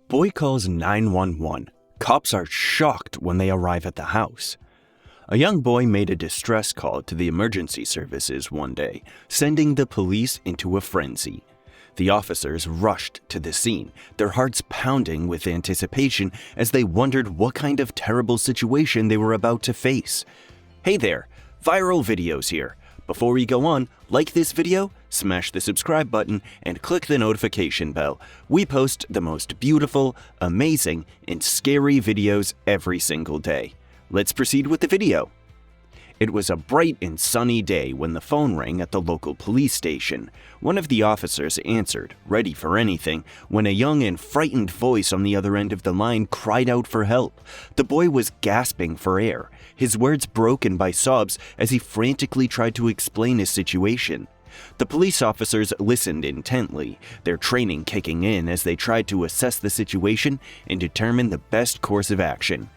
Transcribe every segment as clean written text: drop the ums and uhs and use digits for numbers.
Boy calls 911. Cops are shocked when they arrive at the house. A young boy made a distress call to the emergency services one day, sending the police into a frenzy. The officers rushed to the scene, their hearts pounding with anticipation as they wondered what kind of terrible situation they were about to face. Hey there, ViralVids here. Before we go on, like this video, smash the subscribe button, and click the notification bell. We post the most beautiful, amazing, and scary videos every single day. Let's proceed with the video. It was a bright and sunny day when the phone rang at the local police station. One of the officers answered, ready for anything, when a young and frightened voice on the other end of the line cried out for help. The boy was gasping for air, his words broken by sobs as he frantically tried to explain his situation. The police officers listened intently, their training kicking in as they tried to assess the situation and determine the best course of action.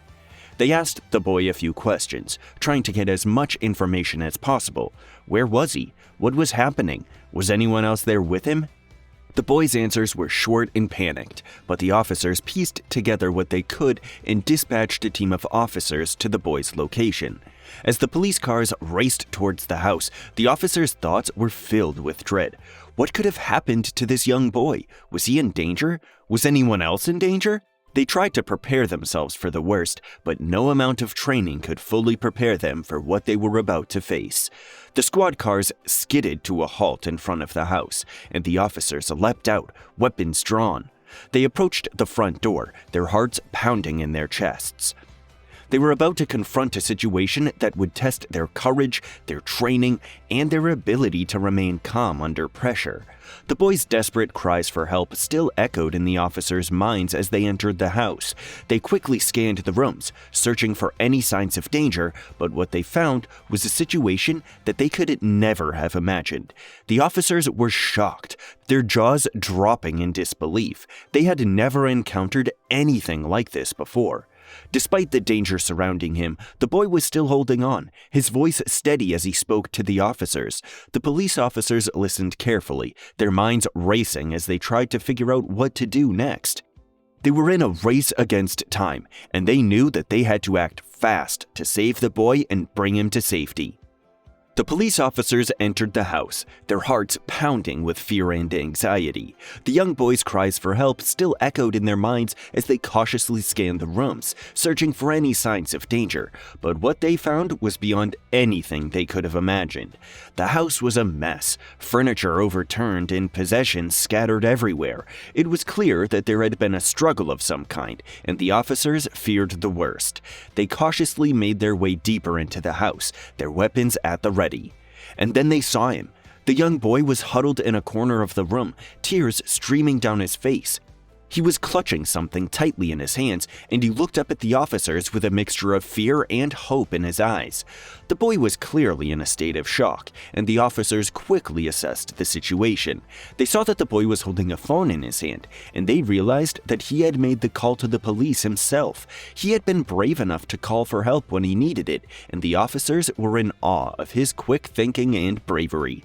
They asked the boy a few questions, trying to get as much information as possible. Where was he? What was happening? Was anyone else there with him? The boy's answers were short and panicked, but the officers pieced together what they could and dispatched a team of officers to the boy's location. As the police cars raced towards the house, the officers' thoughts were filled with dread. What could have happened to this young boy? Was he in danger? Was anyone else in danger? They tried to prepare themselves for the worst, but no amount of training could fully prepare them for what they were about to face. The squad cars skidded to a halt in front of the house, and the officers leapt out, weapons drawn. They approached the front door, their hearts pounding in their chests. They were about to confront a situation that would test their courage, their training, and their ability to remain calm under pressure. The boys' desperate cries for help still echoed in the officers' minds as they entered the house. They quickly scanned the rooms, searching for any signs of danger, but what they found was a situation that they could never have imagined. The officers were shocked, their jaws dropping in disbelief. They had never encountered anything like this before. Despite the danger surrounding him, the boy was still holding on, his voice steady as he spoke to the officers. The police officers listened carefully, their minds racing as they tried to figure out what to do next. They were in a race against time, and they knew that they had to act fast to save the boy and bring him to safety. The police officers entered the house, their hearts pounding with fear and anxiety. The young boy's cries for help still echoed in their minds as they cautiously scanned the rooms, searching for any signs of danger. But what they found was beyond anything they could have imagined. The house was a mess, furniture overturned and possessions scattered everywhere. It was clear that there had been a struggle of some kind, and the officers feared the worst. They cautiously made their way deeper into the house, their weapons at the ready. And then they saw him. The young boy was huddled in a corner of the room, tears streaming down his face. He was clutching something tightly in his hands, and he looked up at the officers with a mixture of fear and hope in his eyes. The boy was clearly in a state of shock, and the officers quickly assessed the situation. They saw that the boy was holding a phone in his hand, and they realized that he had made the call to the police himself. He had been brave enough to call for help when he needed it, and the officers were in awe of his quick thinking and bravery.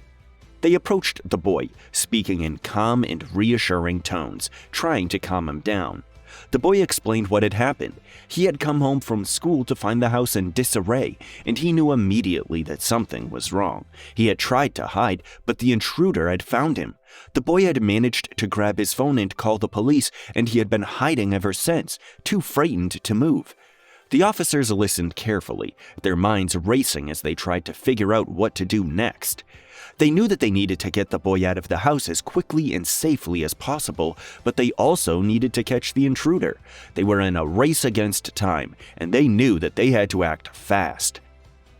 They approached the boy, speaking in calm and reassuring tones, trying to calm him down. The boy explained what had happened. He had come home from school to find the house in disarray, and he knew immediately that something was wrong. He had tried to hide, but the intruder had found him. The boy had managed to grab his phone and call the police, and he had been hiding ever since, too frightened to move. The officers listened carefully, their minds racing as they tried to figure out what to do next. They knew that they needed to get the boy out of the house as quickly and safely as possible, but they also needed to catch the intruder. They were in a race against time, and they knew that they had to act fast.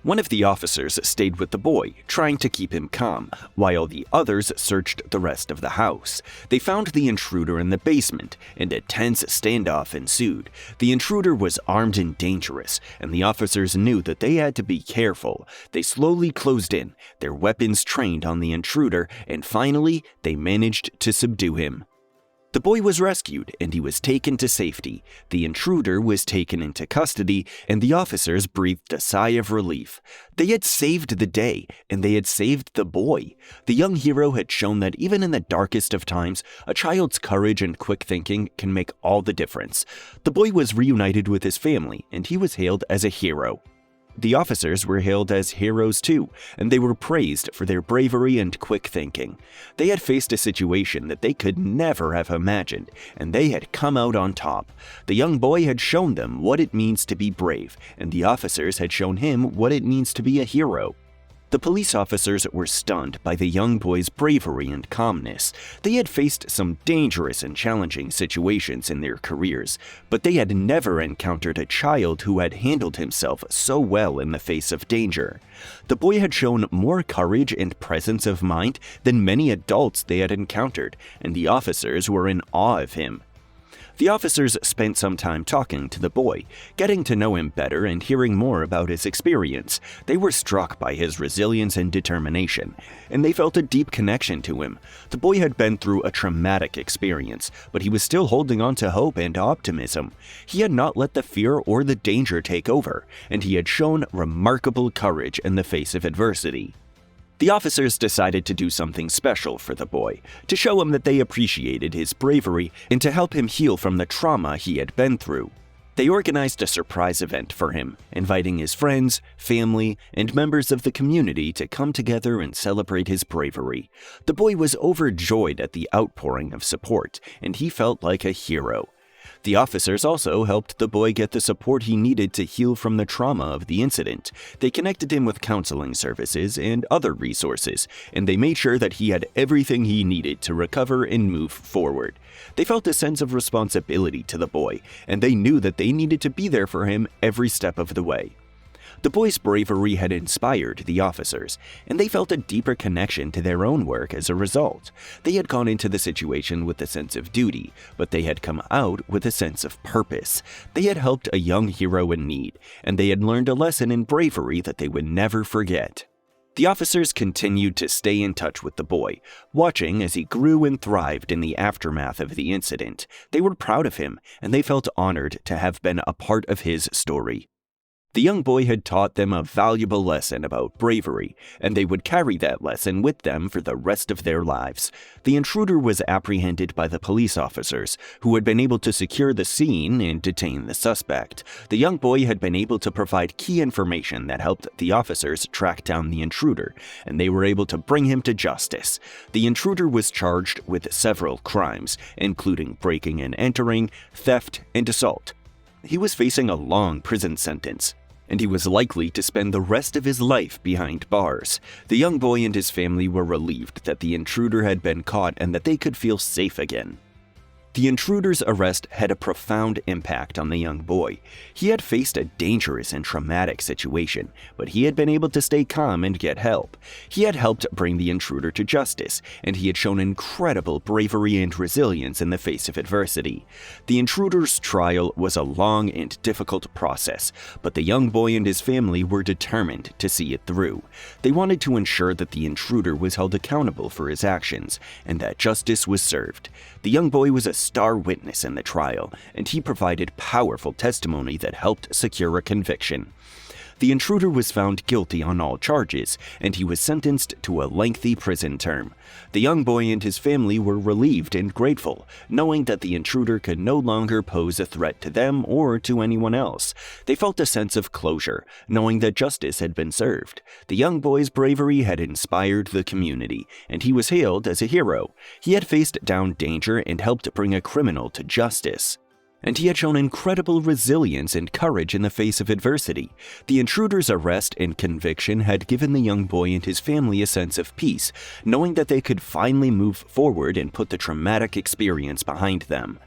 One of the officers stayed with the boy, trying to keep him calm, while the others searched the rest of the house. They found the intruder in the basement, and a tense standoff ensued. The intruder was armed and dangerous, and the officers knew that they had to be careful. They slowly closed in, their weapons trained on the intruder, and finally, they managed to subdue him. The boy was rescued and he was taken to safety. The intruder was taken into custody and the officers breathed a sigh of relief. They had saved the day and they had saved the boy. The young hero had shown that even in the darkest of times, a child's courage and quick thinking can make all the difference. The boy was reunited with his family and he was hailed as a hero. The officers were hailed as heroes too, and they were praised for their bravery and quick thinking. They had faced a situation that they could never have imagined, and they had come out on top. The young boy had shown them what it means to be brave, and the officers had shown him what it means to be a hero. The police officers were stunned by the young boy's bravery and calmness. They had faced some dangerous and challenging situations in their careers, but they had never encountered a child who had handled himself so well in the face of danger. The boy had shown more courage and presence of mind than many adults they had encountered, and the officers were in awe of him. The officers spent some time talking to the boy, getting to know him better and hearing more about his experience. They were struck by his resilience and determination, and they felt a deep connection to him. The boy had been through a traumatic experience, but he was still holding on to hope and optimism. He had not let the fear or the danger take over, and he had shown remarkable courage in the face of adversity. The officers decided to do something special for the boy, to show him that they appreciated his bravery and to help him heal from the trauma he had been through. They organized a surprise event for him, inviting his friends, family, and members of the community to come together and celebrate his bravery. The boy was overjoyed at the outpouring of support, and he felt like a hero. The officers also helped the boy get the support he needed to heal from the trauma of the incident. They connected him with counseling services and other resources, and they made sure that he had everything he needed to recover and move forward. They felt a sense of responsibility to the boy, and they knew that they needed to be there for him every step of the way. The boy's bravery had inspired the officers, and they felt a deeper connection to their own work as a result. They had gone into the situation with a sense of duty, but they had come out with a sense of purpose. They had helped a young hero in need, and they had learned a lesson in bravery that they would never forget. The officers continued to stay in touch with the boy, watching as he grew and thrived in the aftermath of the incident. They were proud of him, and they felt honored to have been a part of his story. The young boy had taught them a valuable lesson about bravery, and they would carry that lesson with them for the rest of their lives. The intruder was apprehended by the police officers, who had been able to secure the scene and detain the suspect. The young boy had been able to provide key information that helped the officers track down the intruder, and they were able to bring him to justice. The intruder was charged with several crimes, including breaking and entering, theft, and assault. He was facing a long prison sentence, and he was likely to spend the rest of his life behind bars. The young boy and his family were relieved that the intruder had been caught and that they could feel safe again. The intruder's arrest had a profound impact on the young boy. He had faced a dangerous and traumatic situation, but he had been able to stay calm and get help. He had helped bring the intruder to justice, and he had shown incredible bravery and resilience in the face of adversity. The intruder's trial was a long and difficult process, but the young boy and his family were determined to see it through. They wanted to ensure that the intruder was held accountable for his actions, and that justice was served. The young boy was a star witness in the trial, and he provided powerful testimony that helped secure a conviction. The intruder was found guilty on all charges, and he was sentenced to a lengthy prison term. The young boy and his family were relieved and grateful, knowing that the intruder could no longer pose a threat to them or to anyone else. They felt a sense of closure, knowing that justice had been served. The young boy's bravery had inspired the community, and he was hailed as a hero. He had faced down danger and helped bring a criminal to justice. And he had shown incredible resilience and courage in the face of adversity. The intruder's arrest and conviction had given the young boy and his family a sense of peace, knowing that they could finally move forward and put the traumatic experience behind them.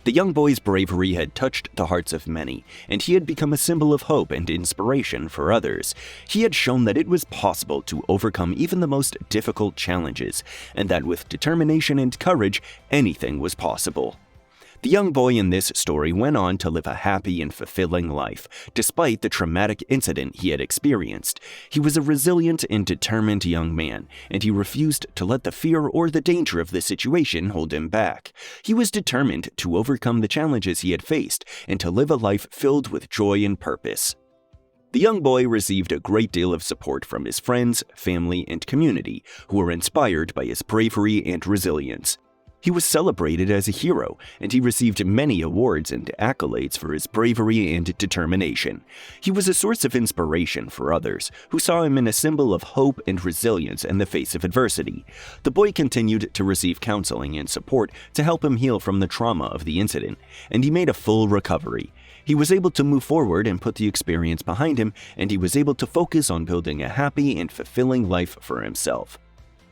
The young boy's bravery had touched the hearts of many, and he had become a symbol of hope and inspiration for others. He had shown that it was possible to overcome even the most difficult challenges, and that with determination and courage, anything was possible. The young boy in this story went on to live a happy and fulfilling life, despite the traumatic incident he had experienced. He was a resilient and determined young man, and he refused to let the fear or the danger of the situation hold him back. He was determined to overcome the challenges he had faced and to live a life filled with joy and purpose. The young boy received a great deal of support from his friends, family, and community, who were inspired by his bravery and resilience. He was celebrated as a hero, and he received many awards and accolades for his bravery and determination. He was a source of inspiration for others, who saw him in a symbol of hope and resilience in the face of adversity. The boy continued to receive counseling and support to help him heal from the trauma of the incident, and he made a full recovery. He was able to move forward and put the experience behind him, and he was able to focus on building a happy and fulfilling life for himself.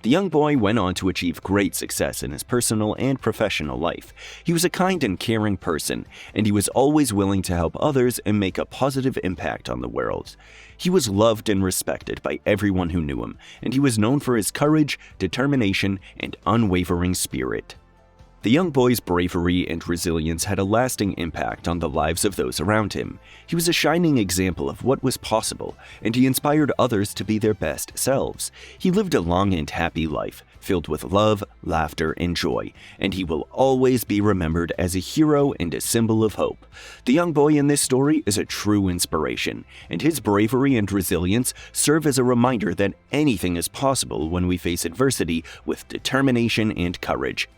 The young boy went on to achieve great success in his personal and professional life. He was a kind and caring person, and he was always willing to help others and make a positive impact on the world. He was loved and respected by everyone who knew him, and he was known for his courage, determination, and unwavering spirit. The young boy's bravery and resilience had a lasting impact on the lives of those around him. He was a shining example of what was possible, and he inspired others to be their best selves. He lived a long and happy life, filled with love, laughter, and joy, and he will always be remembered as a hero and a symbol of hope. The young boy in this story is a true inspiration, and his bravery and resilience serve as a reminder that anything is possible when we face adversity with determination and courage.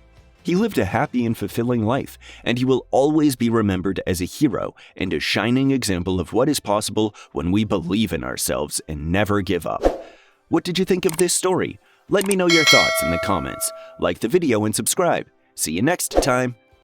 He lived a happy and fulfilling life, and he will always be remembered as a hero and a shining example of what is possible when we believe in ourselves and never give up. What did you think of this story? Let me know your thoughts in the comments. Like the video and subscribe. See you next time.